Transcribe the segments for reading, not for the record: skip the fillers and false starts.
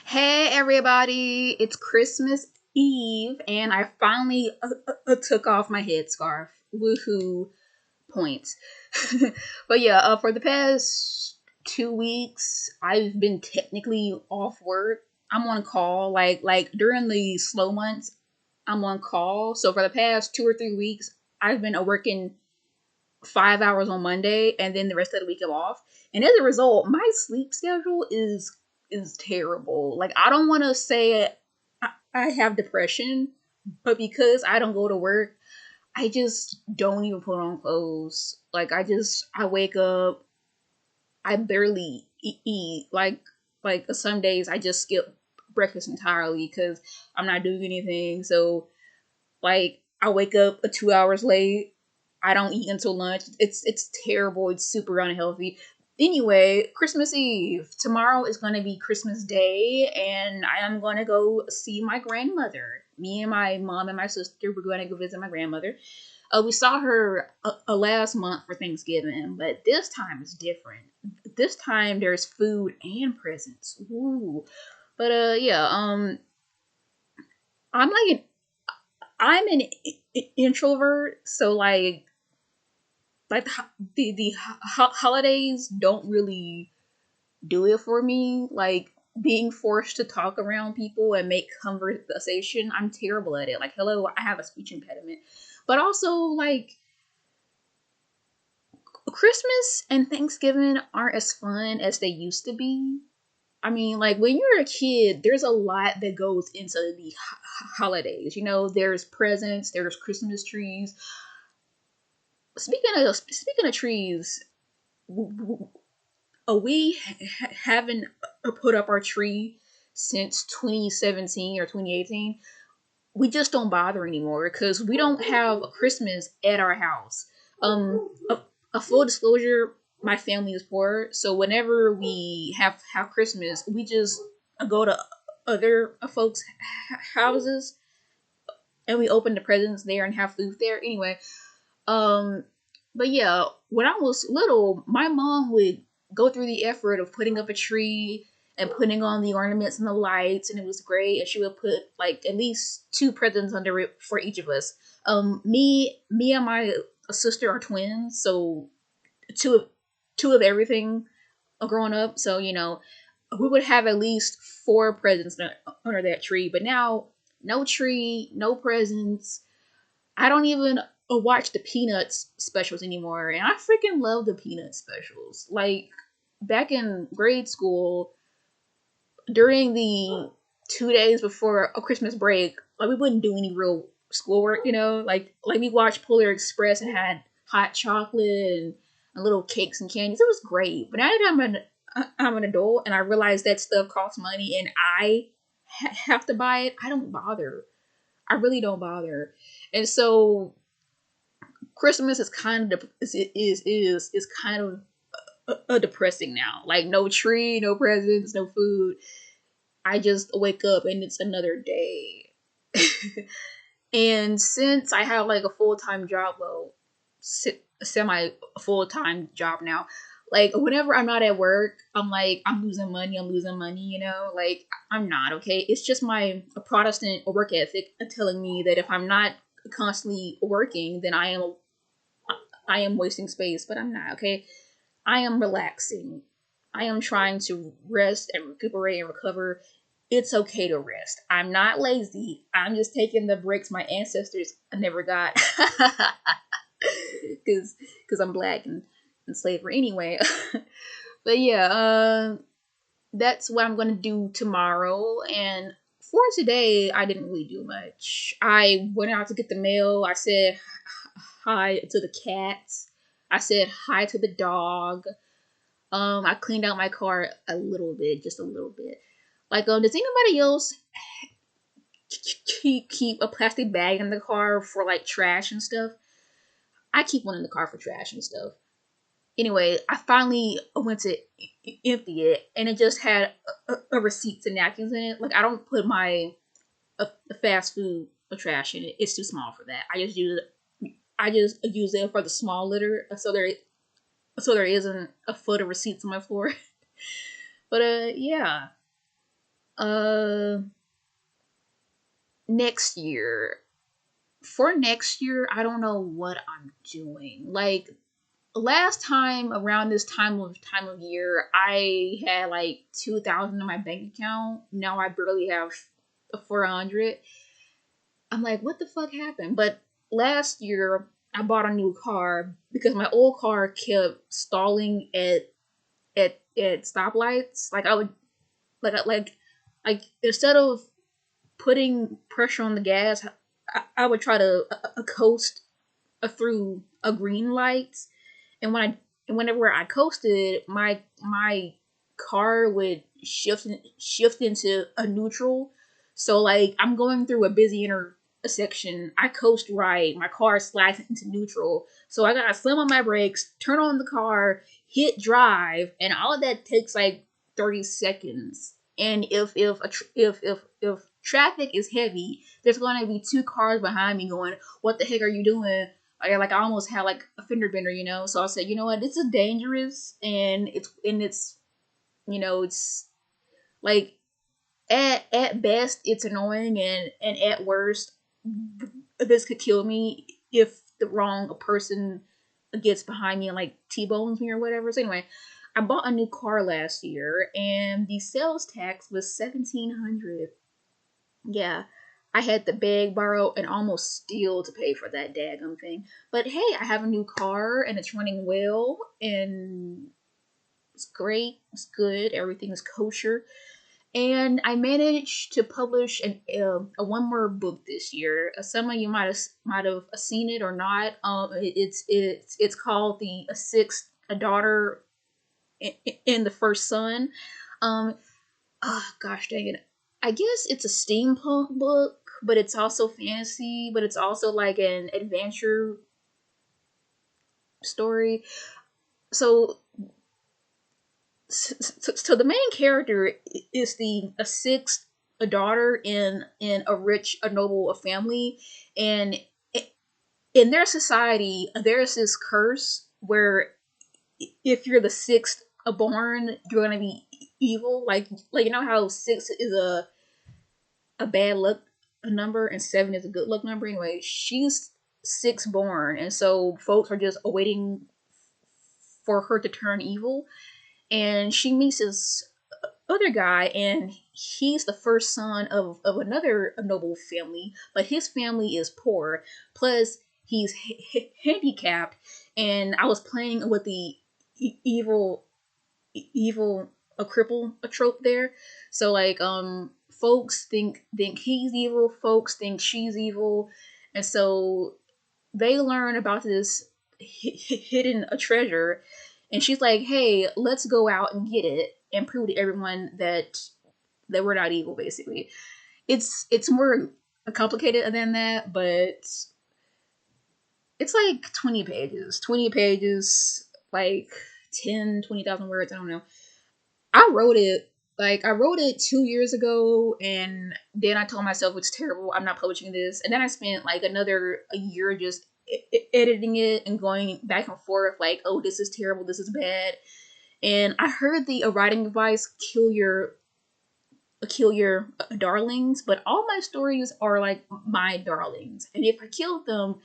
Hey everybody, it's Christmas Eve and I finally took off my headscarf. Woohoo points. But yeah, for the past 2 weeks, I've been technically off work. I'm on call, like during the slow months, I'm on call. So for the past 2 or 3 weeks, I've been working 5 hours on Monday and then the rest of the week I'm off. And as a result, my sleep schedule is terrible. Like I don't want to say I have depression, but because I don't go to work, I just don't even put on clothes. Like I wake up, I barely eat. Like some days I just skip breakfast entirely because I'm not doing anything. So like I wake up 2 hours late. I don't eat until lunch. It's terrible. It's super unhealthy. Anyway, Christmas Eve. Tomorrow is gonna be Christmas Day, and I am gonna go see my grandmother. Me and my mom and my sister we're gonna go visit my grandmother. We saw her last month for Thanksgiving, but this time is different. This time there's food and presents. Ooh. But yeah, I'm like I'm an introvert, so like the holidays don't really do it for me. Like being forced to talk around people and make conversation, I'm terrible at it. Like, hello, I have a speech impediment. But also, like, Christmas and Thanksgiving aren't as fun as they used to be. I mean, like when you're a kid, there's a lot that goes into the holidays. You know, there's presents, there's Christmas trees. Speaking of trees, we haven't put up our tree since 2017 or 2018. We just don't bother anymore because we don't have Christmas at our house. A full disclosure, my family is poor, so whenever we have Christmas, we just go to other folks' houses and we open the presents there and have food there. Anyway, um, but yeah, when I was little, my mom would go through the effort of putting up a tree and putting on the ornaments and the lights, and it was great. And she would put like at least two presents under it for each of us. Me and my sister are twins, so two of two of everything growing up. So we would have at least four presents under that tree. But now, no tree, no presents. I don't even watch the Peanuts specials anymore, and I freaking love the Peanuts specials. Like back in grade school, during the 2 days before a Christmas break, like we wouldn't do any real schoolwork, like we watched Polar Express and had hot chocolate and little cakes and candies. It was great, but now that I'm an adult and I realize that stuff costs money and I have to buy it, I don't bother. I really don't bother. And so Christmas is kind of is kind of depressing now. Like no tree, no presents, no food. I just wake up and it's another day. And since I have like a full time job, well, semi full time job now, like whenever I'm not at work, I'm like I'm losing money. I'm losing money. Like I'm not okay. It's just my Protestant work ethic telling me that if I'm not constantly working, then I am wasting space, but I'm not, okay? I am relaxing. I am trying to rest and recuperate and recover. It's okay to rest. I'm not lazy. I'm just taking the breaks my ancestors never got. Because I'm black and slavery anyway. But yeah, that's what I'm going to do tomorrow. And for today, I didn't really do much. I went out to get the mail. I said hi to the cats. I said hi to the dog. I cleaned out my car a little bit, just a little bit. Like, does anybody else keep a plastic bag in the car for like trash and stuff? I keep one in the car for trash and stuff. Anyway, I finally went to empty it, and it just had a receipts and napkins in it. Like, I don't put my fast food trash in it. It's too small for that. I just use it for the small litter, so there isn't a foot of receipts on my floor. But yeah, Uh, next year. For next year, I don't know what I'm doing. Like last time around this time of year, I had like 2,000 in my bank account. Now I barely have 400. I'm like, what the fuck happened? But last year I bought a new car because my old car kept stalling at stoplights. Like I would like instead of putting pressure on the gas, I would try to coast through a green light, and whenever I coasted, my car would shift into a neutral. So like I'm going through a busy intersection, I coast right, my car slides into neutral. So I gotta slam on my brakes, turn on the car, hit drive, and all of that takes like 30 seconds. And if traffic is heavy, there's gonna be two cars behind me going, "What the heck are you doing?" I almost had like a fender bender, you know. So I said, you know what, this is dangerous, and it's it's like at best it's annoying, and at worst this could kill me if the wrong person gets behind me and like T-bones me or whatever. So anyway, I bought a new car last year, and the sales tax was 1,700. Yeah, I had to beg, borrow, and almost steal to pay for that daggum thing. But hey, I have a new car and it's running well and it's great. It's good. Everything is kosher. And I managed to publish a one more book this year. Some of you might have seen it or not. It's called the A Sixth A Daughter in the First Son. Um, oh gosh dang it. I guess it's a steampunk book, but it's also fantasy, but it's also like an adventure story. So so the main character is the a sixth a daughter in a rich a noble a family, and in their society there's this curse where if you're the sixth born, you're gonna be evil. Like you know how six is a bad luck number and seven is a good luck number. Anyway, she's six born, and so folks are just awaiting for her to turn evil. And she meets this other guy, and he's the first son of another noble family, but his family is poor. Plus, he's handicapped, and I was playing with the evil evil a cripple a trope there. So like folks think he's evil, folks think she's evil, and so they learn about this hidden a treasure, and she's like, "Hey, let's go out and get it and prove to everyone that we're not evil." Basically, it's more complicated than that, but it's like 20 pages, 20 pages, like 10, 20,000 words. I don't know. I wrote it 2 years ago, and then I told myself it's terrible. I'm not publishing this, and then I spent like another a year just editing it and going back and forth like, oh, this is terrible, this is bad. And I heard the writing advice: kill your darlings. But all my stories are like my darlings, and if I killed them,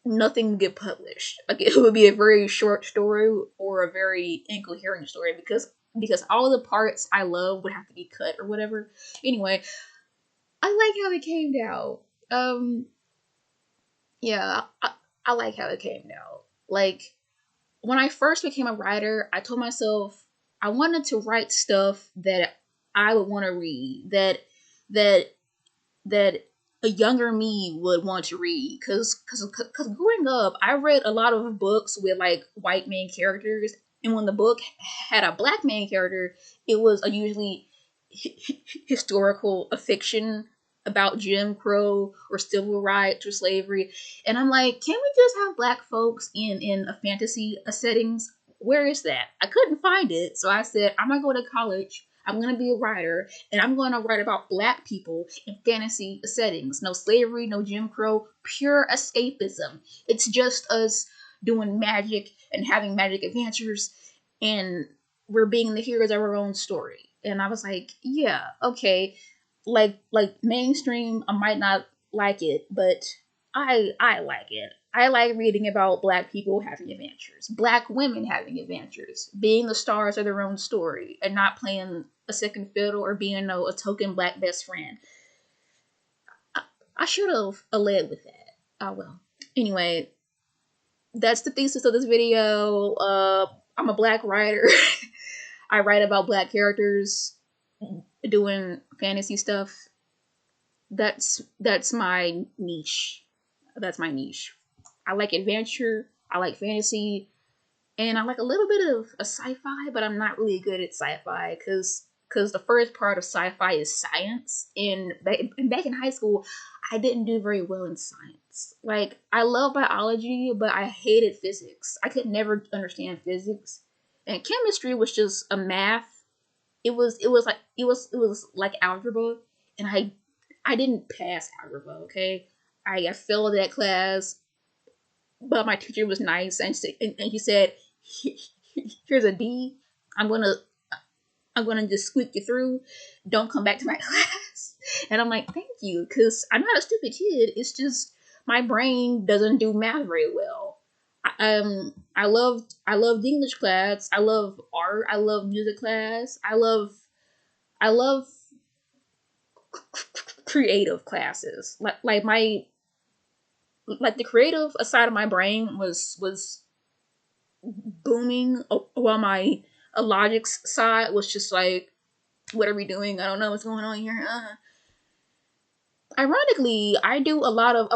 nothing would get published. Like it would be a very short story or a very incoherent story because all the parts I love would have to be cut or whatever. Anyway, I like how it came out. Um, yeah, I like how it came out. Like when I first became a writer, I told myself I wanted to write stuff that I would want to read, that that a younger me would want to read. Cause growing up, I read a lot of books with like white main characters, and when the book had a black main character, it was a usually historical fiction about Jim Crow or civil rights or slavery. And I'm like, can we just have black folks in a fantasy settings? Where is that? I couldn't find it, so I said I'm gonna go to college. I'm gonna be a writer, and I'm gonna write about black people in fantasy settings. No slavery, no Jim Crow, pure escapism. It's just us doing magic and having magic adventures, and we're being the heroes of our own story. And I was like, yeah, okay. Like mainstream, I might not like it, but I like it. I like reading about black people having adventures, black women having adventures, being the stars of their own story, and not playing a second fiddle or being a token black best friend. I should have led with that. Oh well. Anyway, that's the thesis of this video. I'm a black writer. I write about black characters doing fantasy stuff. That's my niche. That's my niche. I like adventure. I like fantasy, and I like a little bit of a sci-fi, but I'm not really good at sci-fi because the first part of sci-fi is science. And back in high school, I didn't do very well in science. Like I love biology, but I hated physics. I could never understand physics, and chemistry was just a math. It was like algebra, and I didn't pass algebra. Okay, I failed that class, but my teacher was nice and he said, "Here's a D. I'm gonna I'm gonna just squeak you through. Don't come back to my class." And I'm like, "Thank you," because I'm not a stupid kid. It's just my brain doesn't do math very well. I loved English class. I love art. I love music class. I love creative classes. Like the creative side of my brain was booming, while my logics side was just like, what are we doing? I don't know what's going on here. Ironically, I do a lot of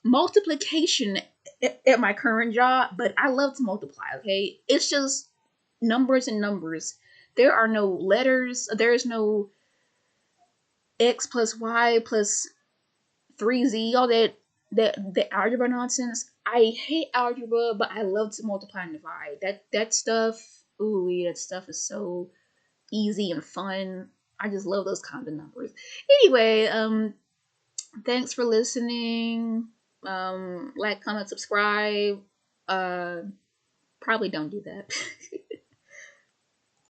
multiplication at my current job, but I love to multiply. Okay, it's just numbers and numbers. There are no letters. There is no x plus y plus 3z. All that algebra nonsense. I hate algebra, but I love to multiply and divide. That stuff. Ooh, that stuff is so easy and fun. I just love those kinds of numbers. Anyway, thanks for listening. Like, comment, subscribe. Uh, Probably don't do that.